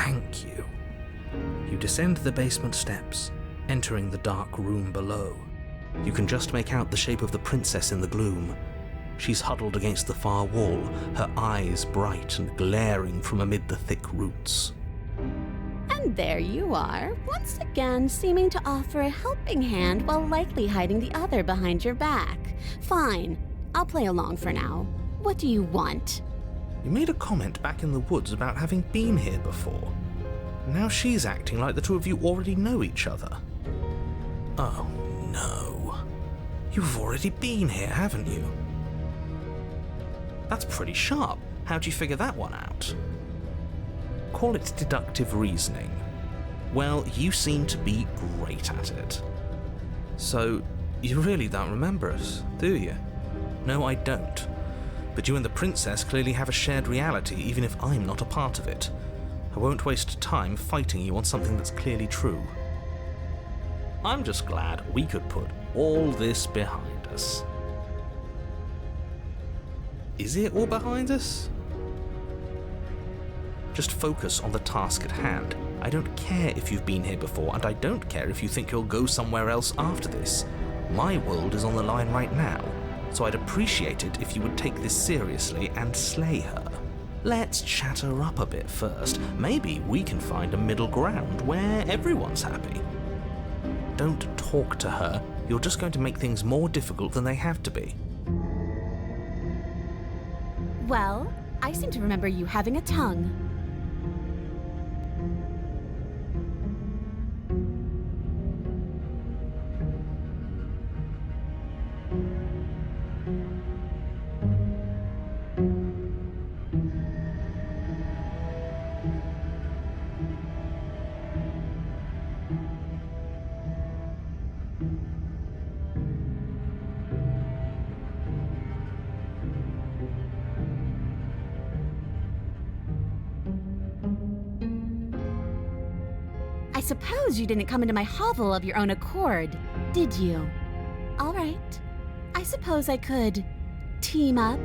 Thank you. You descend the basement steps, entering the dark room below. You can just make out the shape of the princess in the gloom. She's huddled against the far wall, her eyes bright and glaring from amid the thick roots. And there you are, once again seeming to offer a helping hand while likely hiding the other behind your back. Fine, I'll play along for now. What do you want? You made a comment back in the woods about having been here before. Now she's acting like the two of you already know each other. Oh no. You've already been here, haven't you? That's pretty sharp. How'd you figure that one out? Call it deductive reasoning. Well, you seem to be great at it. So, you really don't remember us, do you? No, I don't. But you and the princess clearly have a shared reality, even if I'm not a part of it. I won't waste time fighting you on something that's clearly true. I'm just glad we could put all this behind us. Is it all behind us? Just focus on the task at hand. I don't care if you've been here before, and I don't care if you think you'll go somewhere else after this. My world is on the line right now, so I'd appreciate it if you would take this seriously and slay her. Let's chat her up a bit first. Maybe we can find a middle ground where everyone's happy. Don't talk to her. You're just going to make things more difficult than they have to be. Well, I seem to remember you having a tongue. I suppose you didn't come into my hovel of your own accord, did you? All right. I suppose I could team up.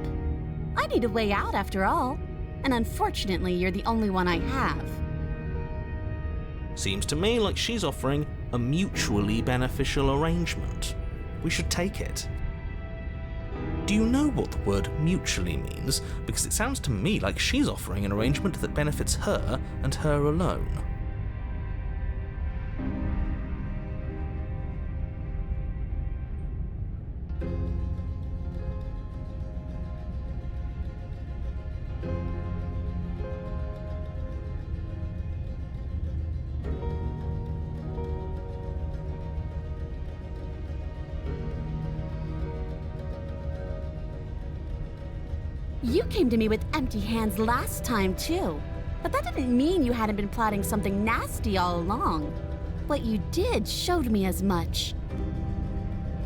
I need a way out after all, and unfortunately you're the only one I have. Seems to me like she's offering a mutually beneficial arrangement. We should take it. Do you know what the word mutually means? Because it sounds to me like she's offering an arrangement that benefits her and her alone. You came to me with empty hands last time, too. But that didn't mean you hadn't been plotting something nasty all along. What you did showed me as much.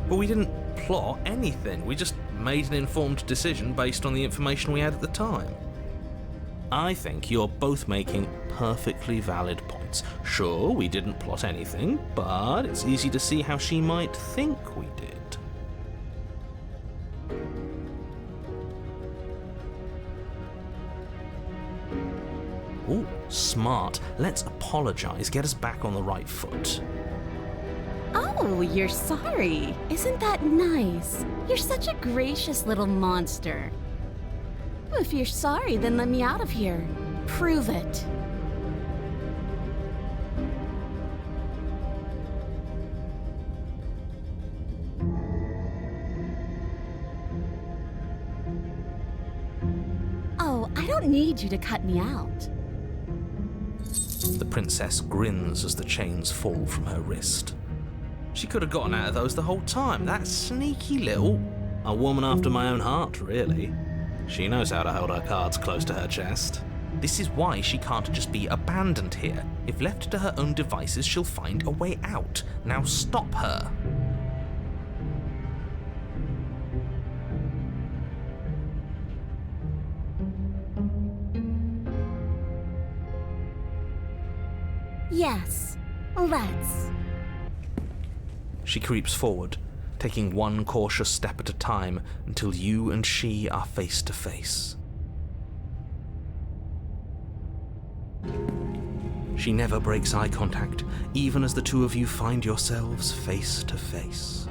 But we didn't plot anything. We just made an informed decision based on the information we had at the time. I think you're both making perfectly valid points. Sure, we didn't plot anything, but it's easy to see how she might think we did. Ooh, smart. Let's apologize, get us back on the right foot. Oh, you're sorry. Isn't that nice? You're such a gracious little monster. If you're sorry, then let me out of here. Prove it. Oh, I don't need you to cut me out. The princess grins as the chains fall from her wrist. She could have gotten out of those the whole time. That sneaky little... A woman after my own heart, really. She knows how to hold her cards close to her chest. This is why she can't just be abandoned here. If left to her own devices, she'll find a way out. Now stop her. Yes, let's. She creeps forward, taking one cautious step at a time until you and she are face to face. She never breaks eye contact, even as the two of you find yourselves face to face.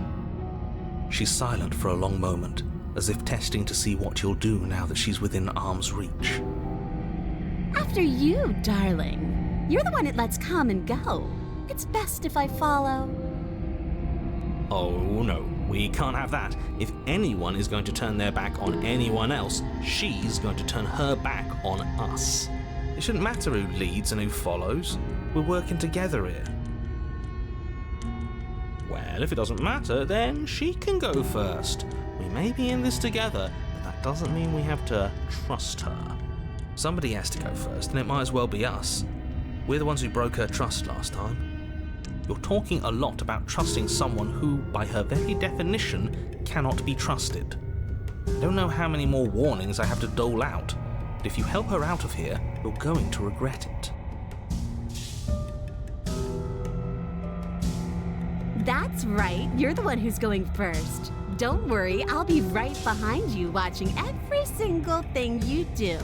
She's silent for a long moment, as if testing to see what you'll do now that she's within arm's reach. After you, darling. You're the one it lets come and go. It's best if I follow. Oh no, we can't have that. If anyone is going to turn their back on anyone else, she's going to turn her back on us. It shouldn't matter who leads and who follows. We're working together here. Well, if it doesn't matter, then she can go first. We may be in this together, but that doesn't mean we have to trust her. Somebody has to go first, and it might as well be us. We're the ones who broke her trust last time. You're talking a lot about trusting someone who, by her very definition, cannot be trusted. I don't know how many more warnings I have to dole out, but if you help her out of here, you're going to regret it. That's right. You're the one who's going first. Don't worry, I'll be right behind you watching every single thing you do.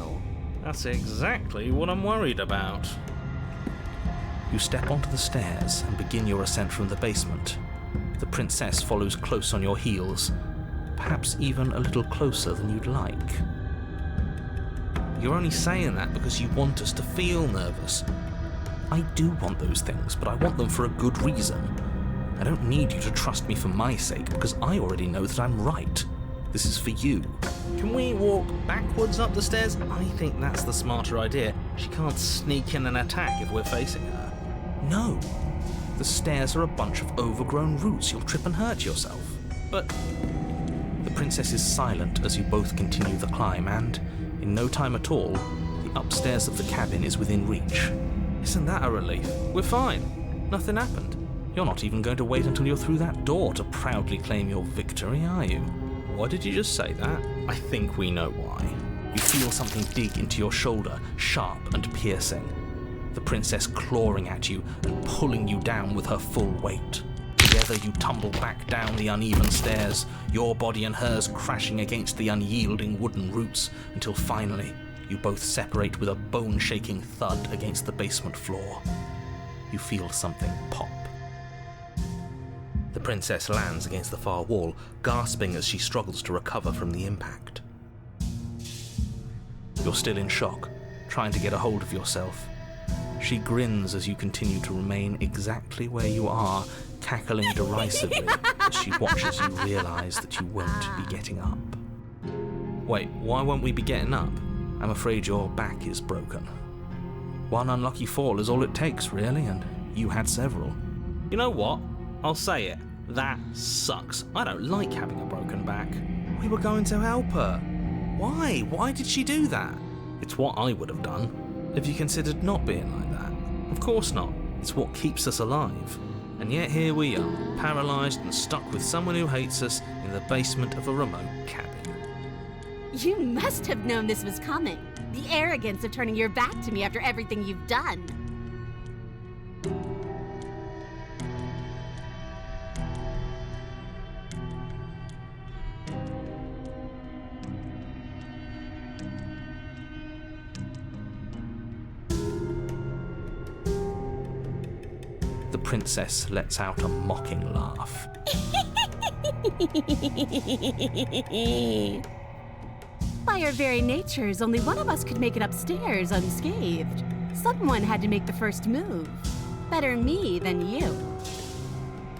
That's exactly what I'm worried about. You step onto the stairs and begin your ascent from the basement. The princess follows close on your heels, perhaps even a little closer than you'd like. You're only saying that because you want us to feel nervous. I do want those things, but I want them for a good reason. I don't need you to trust me for my sake, because I already know that I'm right. This is for you. Can we walk backwards up the stairs? I think that's the smarter idea. She can't sneak in and attack if we're facing her. No. The stairs are a bunch of overgrown roots. You'll trip and hurt yourself. But the princess is silent as you both continue the climb, and in no time at all, the upstairs of the cabin is within reach. Isn't that a relief? We're fine. Nothing happened. You're not even going to wait until you're through that door to proudly claim your victory, are you? Why did you just say that? I think we know why. You feel something dig into your shoulder, sharp and piercing. The princess clawing at you and pulling you down with her full weight. Together you tumble back down the uneven stairs, your body and hers crashing against the unyielding wooden roots, until finally you both separate with a bone-shaking thud against the basement floor. You feel something pop. The princess lands against the far wall, gasping as she struggles to recover from the impact. You're still in shock, trying to get a hold of yourself. She grins as you continue to remain exactly where you are, cackling derisively as she watches you realise that you won't be getting up. Wait, why won't we be getting up? I'm afraid your back is broken. One unlucky fall is all it takes, really, and you had several. You know what? I'll say it. That sucks. I don't like having a broken back. We were going to help her. Why? Why did she do that? It's what I would have done. Have you considered not being like that? Of course not. It's what keeps us alive. And yet here we are, paralysed and stuck with someone who hates us in the basement of a remote cabin. You must have known this was coming. The arrogance of turning your back to me after everything you've done. The princess lets out a mocking laugh. By our very natures, only one of us could make it upstairs unscathed. Someone had to make the first move. Better me than you.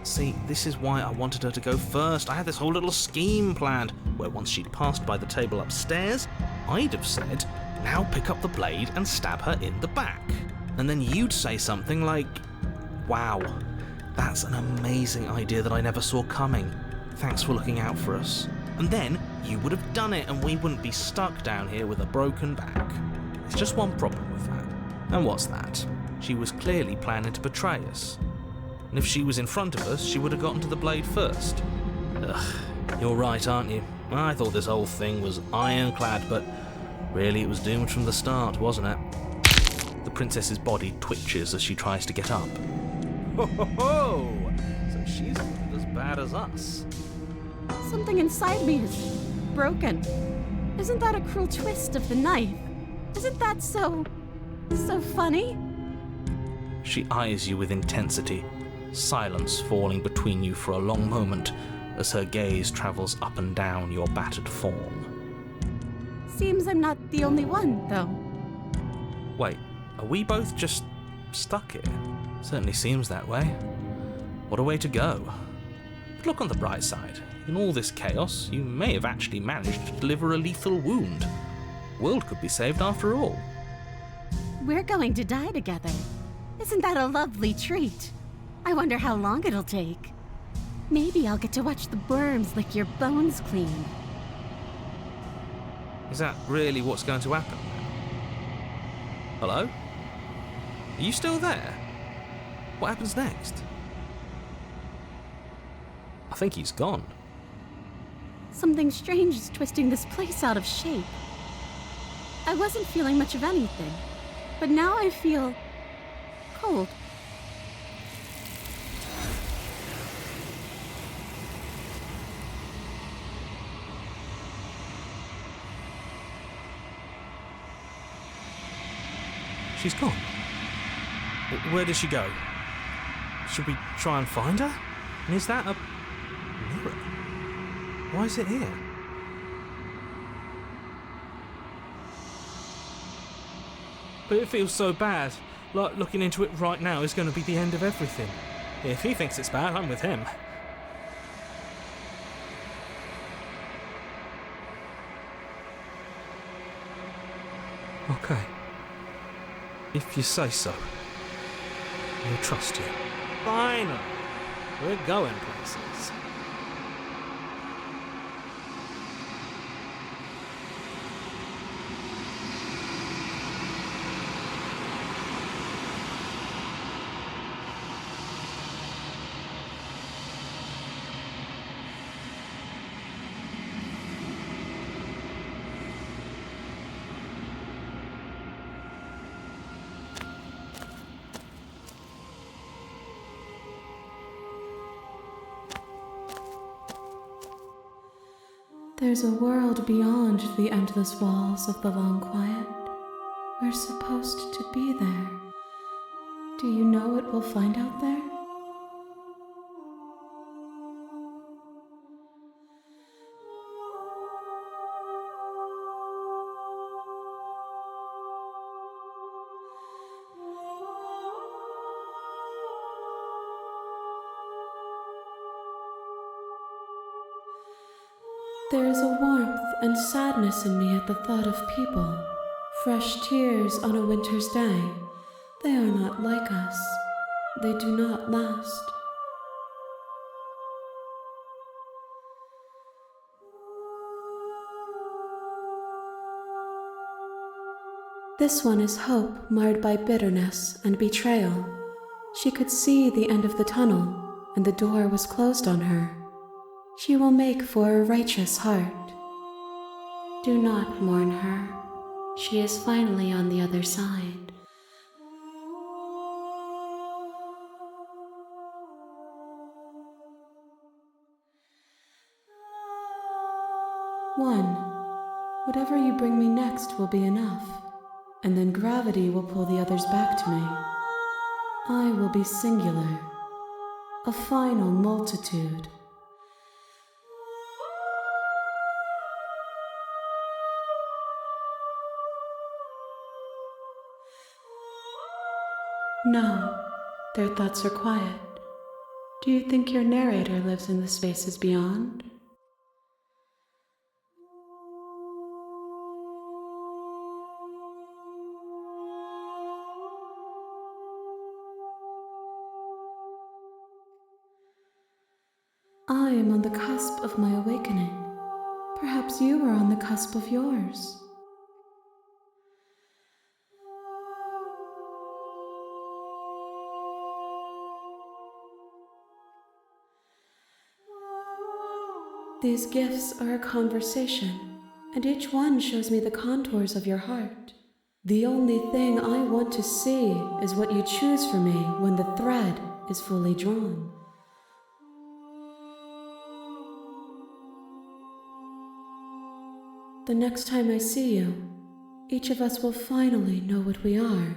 See, this is why I wanted her to go first. I had this whole little scheme planned, where once she'd passed by the table upstairs, I'd have said, now pick up the blade and stab her in the back. And then you'd say something like, wow, that's an amazing idea that I never saw coming. Thanks for looking out for us. And then you would have done it and we wouldn't be stuck down here with a broken back. There's just one problem with that. And what's that? She was clearly planning to betray us. And if she was in front of us, she would have gotten to the blade first. Ugh, you're right, aren't you? I thought this whole thing was ironclad, but really it was doomed from the start, wasn't it? The princess's body twitches as she tries to get up. Ho ho ho! So she's not as bad as us. Something inside me is broken. Isn't that a cruel twist of the knife? Isn't that so funny? She eyes you with intensity, silence falling between you for a long moment as her gaze travels up and down your battered form. Seems I'm not the only one, though. Wait, are we both just stuck here? Certainly seems that way. What a way to go. But look on the bright side. In all this chaos, you may have actually managed to deliver a lethal wound. World could be saved after all. We're going to die together. Isn't that a lovely treat? I wonder how long it'll take. Maybe I'll get to watch the worms lick your bones clean. Is that really what's going to happen? Hello? Are you still there? What happens next? I think he's gone. Something strange is twisting this place out of shape. I wasn't feeling much of anything, but now I feel cold. She's gone. Where did she go? Should we try and find her? And is that a mirror? Why is it here? But it feels so bad. Like looking into it right now is going to be the end of everything. If he thinks it's bad, I'm with him. Okay. If you say so, we'll trust you. Fine. We're going places. There's a world beyond the endless walls of the long quiet. We're supposed to be there. Do you know what we'll find out there? There is a warmth and sadness in me at the thought of people. Fresh tears on a winter's day. They are not like us. They do not last. This one is hope marred by bitterness and betrayal. She could see the end of the tunnel, and the door was closed on her. She will make for a righteous heart. Do not mourn her. She is finally on the other side. One, whatever you bring me next will be enough, and then gravity will pull the others back to me. I will be singular, a final multitude. No, their thoughts are quiet. Do you think your narrator lives in the spaces beyond? I am on the cusp of my awakening. Perhaps you are on the cusp of yours. These gifts are a conversation, and each one shows me the contours of your heart. The only thing I want to see is what you choose for me when the thread is fully drawn. The next time I see you, each of us will finally know what we are.